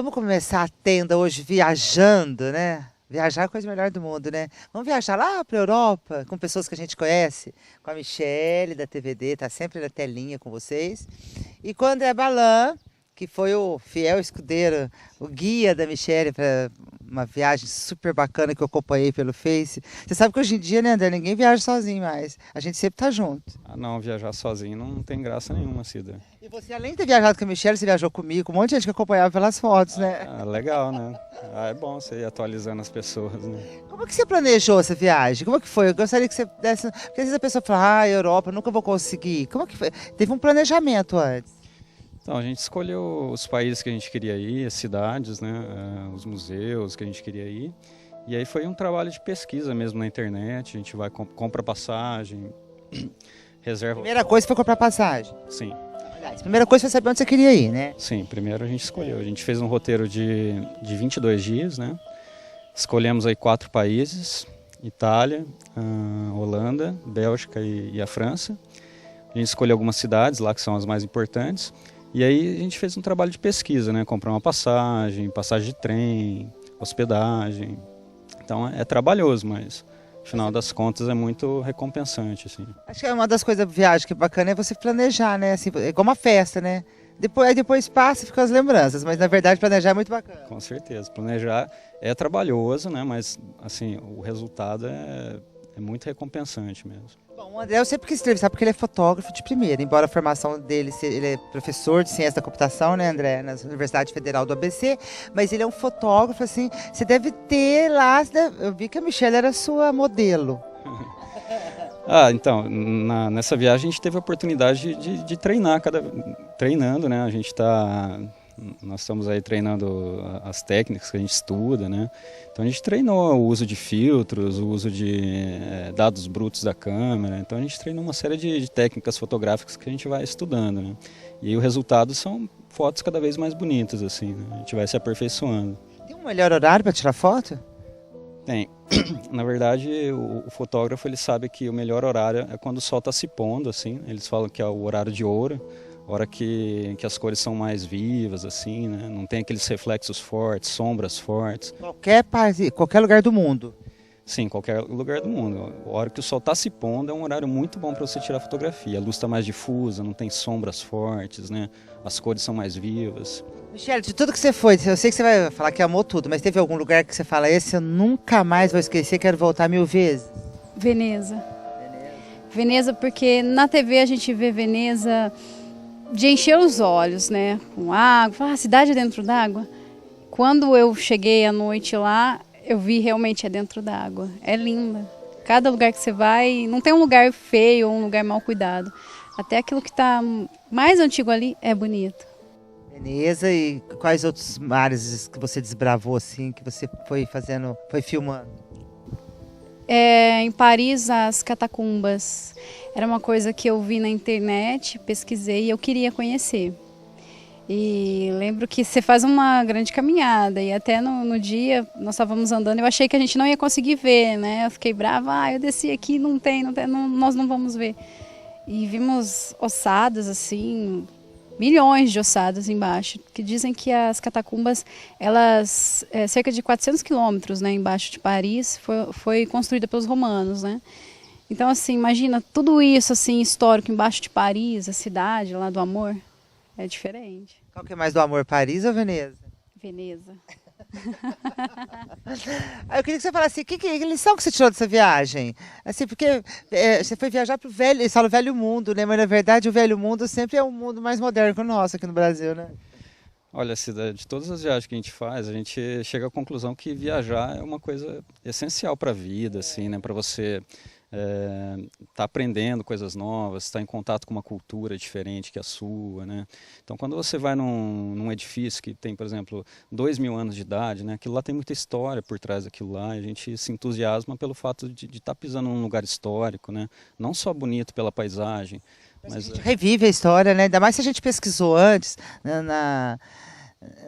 Vamos começar a tenda hoje viajando, né? Viajar é a coisa melhor do mundo, né? Vamos viajar lá para a Europa com pessoas que a gente conhece, com a Michele da TVD, tá sempre na telinha com vocês. E com o André Balan, que foi o fiel escudeiro, o guia da Michele para uma viagem super bacana que eu acompanhei pelo Face. Você sabe que hoje em dia, né, André, ninguém viaja sozinho mais. A gente sempre tá junto. Ah, não, viajar sozinho não tem graça nenhuma, Cida. E você, além de ter viajado com a Michelle, você viajou comigo, com um monte de gente que acompanhava pelas fotos, né? Ah, legal, né? Ah, é bom você ir atualizando as pessoas, né? Como que você planejou essa viagem? Como que foi? Eu gostaria que você desse... Porque às vezes a pessoa fala, Europa, nunca vou conseguir. Como que foi? Teve um planejamento antes. Então, a gente escolheu os países que a gente queria ir, as cidades, né? Os museus que a gente queria ir. E aí foi um trabalho de pesquisa mesmo na internet. A gente vai, compra passagem, reserva... Primeira coisa foi comprar passagem. Sim. Aliás, primeira coisa foi saber onde você queria ir, né? Sim, primeiro a gente escolheu. A gente fez um roteiro de 22 dias, né? Escolhemos aí 4 países: Itália, Holanda, Bélgica e a França. A gente escolheu algumas cidades lá que são as mais importantes. E aí a gente fez um trabalho de pesquisa, né? Comprar uma passagem de trem, hospedagem. Então é trabalhoso, mas no final das contas é muito recompensante, assim. Acho que é uma das coisas da viagem que é bacana é você planejar, né? Assim, é igual uma festa, né? Depois passa e ficam as lembranças, mas na verdade planejar é muito bacana. Com certeza. Planejar é trabalhoso, né? Mas assim, o resultado é muito recompensante mesmo. Bom, o André eu sempre quis entrevistar porque ele é fotógrafo de primeira, embora a formação dele, ele é professor de ciência da computação, né, André, na Universidade Federal do ABC, mas ele é um fotógrafo, assim, você deve ter lá, eu vi que a Michelle era sua modelo. Ah, então, nessa viagem a gente teve a oportunidade de treinar, treinando, né? Nós estamos aí treinando as técnicas que a gente estuda, né? Então a gente treinou o uso de filtros, o uso de dados brutos da câmera. Então a gente treinou uma série de técnicas fotográficas que a gente vai estudando, né? E aí o resultado são fotos cada vez mais bonitas, assim, né? A gente vai se aperfeiçoando. Tem um melhor horário para tirar foto? Tem. Na verdade, o fotógrafo ele sabe que o melhor horário é quando o sol está se pondo, assim. Eles falam que é o horário de ouro, hora que as cores são mais vivas, assim, né? Não tem aqueles reflexos fortes, sombras fortes. Qualquer lugar do mundo. Sim, qualquer lugar do mundo. A hora que o sol está se pondo é um horário muito bom para você tirar fotografia. A luz está mais difusa, não tem sombras fortes, né? As cores são mais vivas. Michelle, de tudo que você foi, eu sei que você vai falar que amou tudo, mas teve algum lugar que você fala, esse eu nunca mais vou esquecer, quero voltar 1000 vezes? Veneza. Veneza, porque na TV a gente vê Veneza de encher os olhos, né? Com água, cidade dentro d'água. Quando eu cheguei à noite lá, eu vi realmente é dentro d'água. É linda. Cada lugar que você vai, não tem um lugar feio ou um lugar mal cuidado. Até aquilo que está mais antigo ali é bonito. Veneza, e quais outros mares que você desbravou, assim, que você foi fazendo, foi filmando? Em Paris, as catacumbas. Era uma coisa que eu vi na internet, pesquisei e eu queria conhecer. E lembro que você faz uma grande caminhada e até no dia nós estávamos andando, eu achei que a gente não ia conseguir ver, né? Eu fiquei brava, eu desci aqui, não tem, nós não vamos ver. E vimos ossadas assim, milhões de ossadas embaixo, que dizem que as catacumbas, elas, cerca de 400 quilômetros, né, embaixo de Paris, foi construída pelos romanos, né? Então, assim, imagina tudo isso, assim, histórico embaixo de Paris, a cidade lá do amor, é diferente. Qual que é mais do amor, Paris ou Veneza? Veneza. Eu queria que você falasse, que lição que você tirou dessa viagem? Assim, porque você foi viajar para o velho, eles falam velho mundo, né? Mas na verdade o velho mundo sempre é um mundo mais moderno que o nosso aqui no Brasil, né? Olha, Cida, de todas as viagens que a gente faz, a gente chega à conclusão que viajar é uma coisa essencial para a vida, assim, né? Para você tá aprendendo coisas novas, está em contato com uma cultura diferente que a sua, né? Então, quando você vai num edifício que tem, por exemplo, 2000 anos de idade, né? Aquilo lá tem muita história por trás daquilo lá, e a gente se entusiasma pelo fato de estar pisando num lugar histórico, né? Não só bonito pela paisagem, Mas mas a gente revive a história, né? Ainda mais se a gente pesquisou antes, né,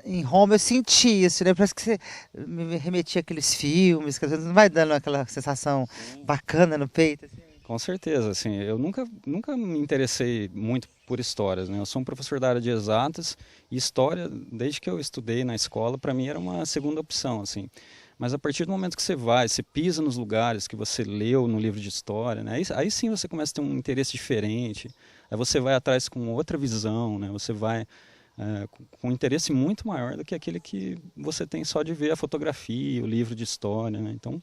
em Roma eu senti isso, né? Parece que você me remetia àqueles filmes, que às vezes não vai dando aquela sensação bacana no peito. Assim. com certeza, assim, eu nunca me interessei muito por histórias, né? Eu sou um professor da área de exatas e história, desde que eu estudei na escola, para mim era uma segunda opção, assim. Mas a partir do momento que você pisa nos lugares que você leu no livro de história, né? Aí sim você começa a ter um interesse diferente. Aí você vai atrás com outra visão, né? Você vai com um interesse muito maior do que aquele que você tem só de ver a fotografia, o livro de história, né? Então,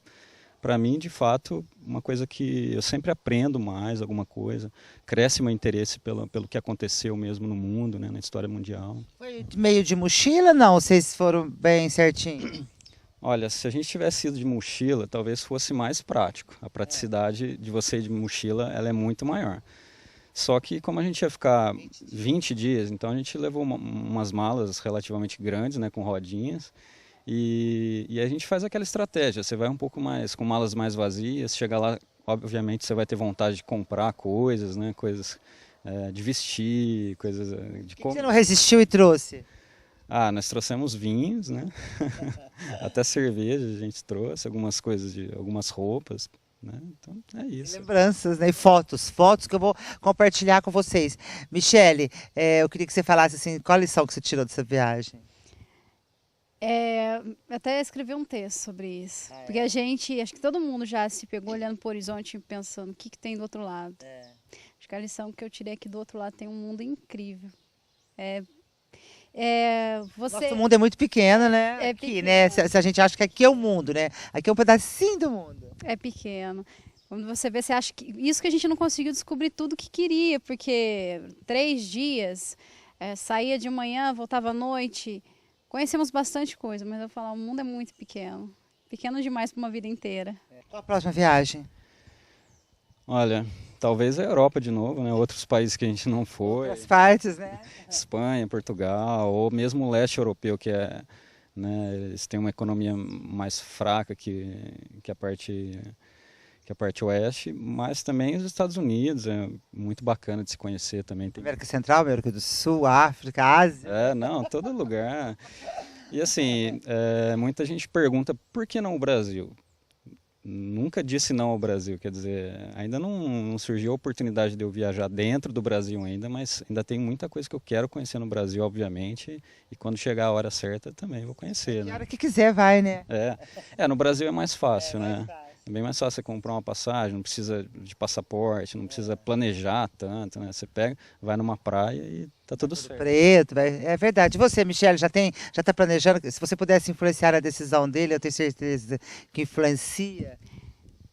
para mim, de fato, uma coisa que eu sempre aprendo mais, alguma coisa, cresce meu interesse pelo que aconteceu mesmo no mundo, né, na história mundial. Foi meio de mochila, não? Vocês foram bem certinho? Olha, se a gente tivesse ido de mochila, talvez fosse mais prático. A praticidade de você ir de mochila, ela é muito maior. Só que como a gente ia ficar 20 dias, então a gente levou umas malas relativamente grandes, né, com rodinhas. E a gente faz aquela estratégia, você vai um pouco mais, com malas mais vazias, chega lá, obviamente você vai ter vontade de comprar coisas, né, coisas de vestir, coisas de Por que você não resistiu e trouxe? Ah, nós trouxemos vinhos, né, até cerveja a gente trouxe, algumas coisas, algumas roupas, né, então é isso. Lembranças, né, e fotos que eu vou compartilhar com vocês. Michele, eu queria que você falasse assim, qual a lição que você tirou dessa viagem? Até escrevi um texto sobre isso. Porque a gente, acho que todo mundo já se pegou olhando para o horizonte e pensando o que tem do outro lado. Acho que a lição que eu tirei é que do outro lado tem um mundo incrível. Nosso mundo é muito pequeno, né? É aqui, pequeno. né? Se a gente acha que aqui é o mundo, né? Aqui é um pedacinho do mundo. É pequeno. Quando você vê, você acha que isso que a gente não conseguiu descobrir tudo que queria, porque 3 dias, saía de manhã, voltava à noite. Conhecemos bastante coisa, mas eu falo, o mundo é muito pequeno. Pequeno demais para uma vida inteira. Qual a próxima viagem? Olha, talvez a Europa de novo, né? Outros países que a gente não foi. As partes, né? Espanha, Portugal, ou mesmo o leste europeu, que né, eles têm uma economia mais fraca que a parte oeste, mas também os Estados Unidos, é muito bacana de se conhecer também. América Central, América do Sul, África, Ásia. Não, todo lugar. E assim, muita gente pergunta, por que não o Brasil? Nunca disse não ao Brasil, quer dizer, ainda não surgiu a oportunidade de eu viajar dentro do Brasil ainda, mas ainda tem muita coisa que eu quero conhecer no Brasil, obviamente, e quando chegar a hora certa também vou conhecer, A né? hora que quiser vai, né? No Brasil é mais fácil, né? É bem mais fácil você comprar uma passagem, não precisa de passaporte, não precisa planejar tanto, né? Você pega, vai numa praia e tá tudo certo. Preto, é verdade. E você, Michele, já está planejando? Se você pudesse influenciar a decisão dele, eu tenho certeza que influencia.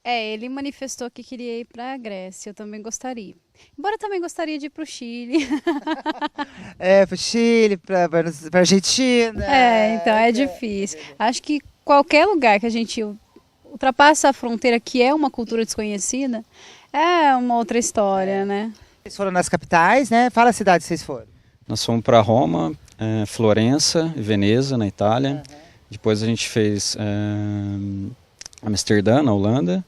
Ele manifestou que queria ir para a Grécia, eu também gostaria. Embora eu também gostaria de ir para o Chile. Para o Chile, para a Argentina. Então é difícil. Acho que qualquer lugar que a gente ultrapassa a fronteira, que é uma cultura desconhecida, é uma outra história, né? Vocês foram nas capitais, né? Fala a cidade que vocês foram. Nós fomos para Roma, Florença e Veneza, na Itália. Depois a gente fez Amsterdã, na Holanda.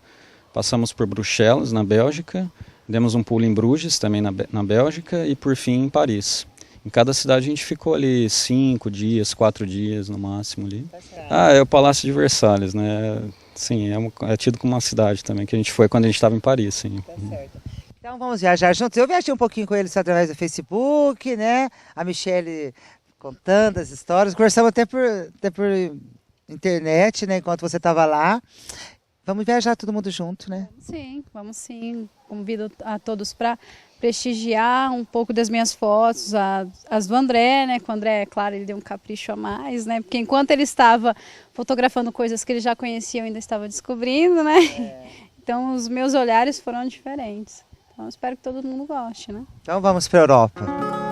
Passamos por Bruxelas, na Bélgica. Demos um pulo em Bruges, também na Bélgica. E por fim em Paris. Em cada cidade a gente ficou ali 5 dias, 4 dias no máximo ali. É o Palácio de Versalhes, né? Sim, é tido como uma cidade também, que a gente foi quando a gente estava em Paris, sim. Tá certo. Então vamos viajar juntos. Eu viajei um pouquinho com eles através do Facebook, né? A Michele contando as histórias. Conversamos até por internet, né? Enquanto você estava lá. Vamos viajar todo mundo junto, né? Sim, vamos sim. Convido a todos para prestigiar um pouco das minhas fotos, as do André, né? Que o André, claro, ele deu um capricho a mais, né? Porque enquanto ele estava fotografando coisas que ele já conhecia, eu ainda estava descobrindo, né? Então os meus olhares foram diferentes. Então eu espero que todo mundo goste, né? Então vamos para a Europa.